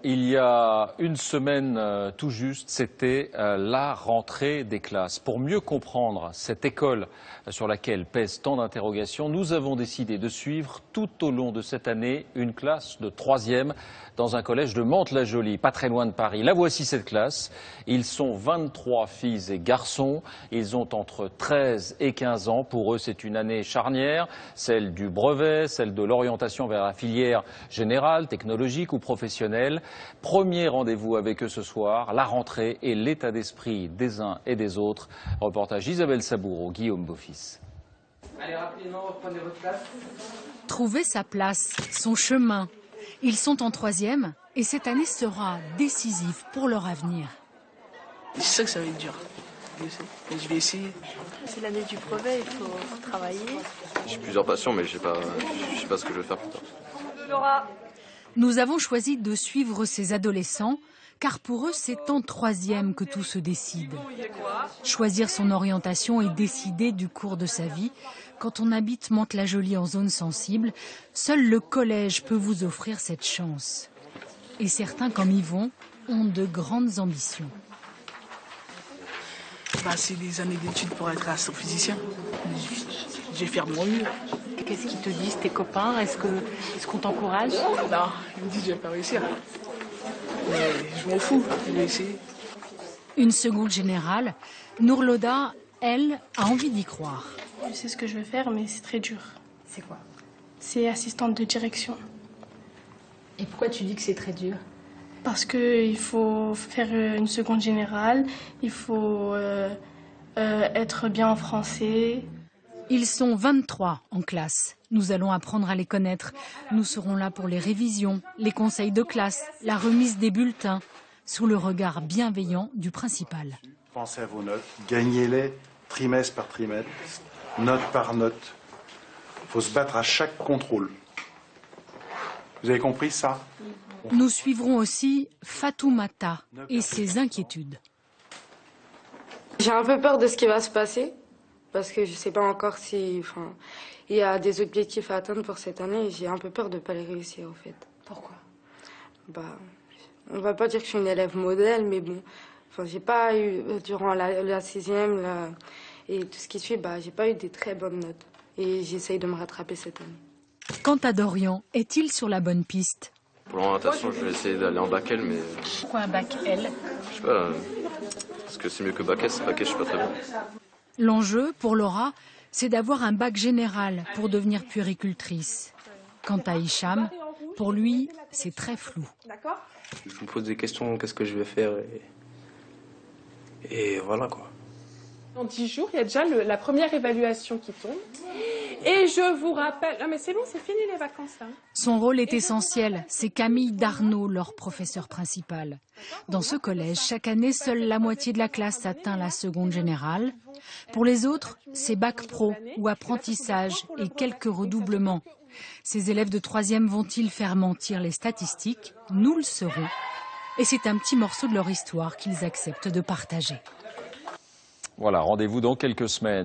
il y a une semaine tout juste, c'était la rentrée des classes. Pour mieux comprendre cette école sur laquelle pèsent tant d'interrogations, nous avons décidé de suivre tout au long de cette année une classe de 3e dans un collège de Mantes-la-Jolie, pas très loin de Paris. La voici cette classe. Ils sont 23 filles et garçons. Ils ont entre 13 et 15 ans. Pour eux, c'est une année charnière, celle du brevet, celle de l'orientation vers la filière générale, technologique ou professionnelle. Premier rendez-vous avec eux ce soir, la rentrée et l'état d'esprit des uns et des autres. Reportage Isabelle Saboureau, Guillaume Beaufils. Allez, rapidement, reprenez votre place. Trouver sa place, son chemin. Ils sont en 3e et cette année sera décisive pour leur avenir. Je sais que ça va être dur. Je vais essayer. C'est l'année du brevet, il faut travailler. J'ai plusieurs passions, mais je sais pas ce que je vais faire plus tard. Laura. Nous avons choisi de suivre ces adolescents, car pour eux, c'est en 3e que tout se décide. Choisir son orientation et décider du cours de sa vie. Quand on habite Mantes-la-Jolie en zone sensible, seul le collège peut vous offrir cette chance. Et certains, comme Yvon, ont de grandes ambitions. C'est des années d'études pour être astrophysicien. Je vais faire de mon mieux. Qu'est-ce qu'ils te disent, tes copains? Est-ce qu'on t'encourage? Non, ils me disent que je vais pas réussir. Mais je m'en fous, je vais essayer. Une seconde générale, Nourloda, elle, a envie d'y croire. Je sais ce que je veux faire, mais c'est très dur. C'est quoi? C'est assistante de direction. Et pourquoi tu dis que c'est très dur? Parce qu'il faut faire une seconde générale, il faut être bien en français. Ils sont 23 en classe. Nous allons apprendre à les connaître. Nous serons là pour les révisions, les conseils de classe, la remise des bulletins, sous le regard bienveillant du principal. Pensez à vos notes, gagnez-les trimestre par trimestre, note par note. Il faut se battre à chaque contrôle. Vous avez compris ça? Nous suivrons aussi Fatoumata et ses inquiétudes. J'ai un peu peur de ce qui va se passer, parce que je ne sais pas encore si... il y a des objectifs à atteindre pour cette année et j'ai un peu peur de ne pas les réussir, en fait. Pourquoi? On ne va pas dire que je suis une élève modèle, mais bon... j'ai pas eu, durant la 6e et tout ce qui suit, j'ai pas eu des très bonnes notes. Et j'essaye de me rattraper cette année. Quant à Dorian, est-il sur la bonne piste? Pour l'orientation, je vais essayer d'aller en bac L, mais... Pourquoi un bac L? Je sais pas, parce que c'est mieux que bac S. Bac S, je suis pas très bon. L'enjeu, pour Laura, c'est d'avoir un bac général pour devenir puéricultrice. Quant à Hicham, pour lui, c'est très flou. Je me pose des questions, qu'est-ce que je vais faire et voilà quoi. Dans 10 jours, il y a déjà la première évaluation qui tombe. Et je vous rappelle... Non mais c'est bon, c'est fini les vacances là. Son rôle est essentiel. C'est Camille Darnaud, leur professeur principal. Dans ce collège, chaque année, seule la moitié de la classe atteint la seconde générale. Pour les autres, c'est bac pro ou apprentissage et quelques redoublements. Ces élèves de 3e vont-ils faire mentir les statistiques? Nous le saurons. Et c'est un petit morceau de leur histoire qu'ils acceptent de partager. Voilà, rendez-vous dans quelques semaines.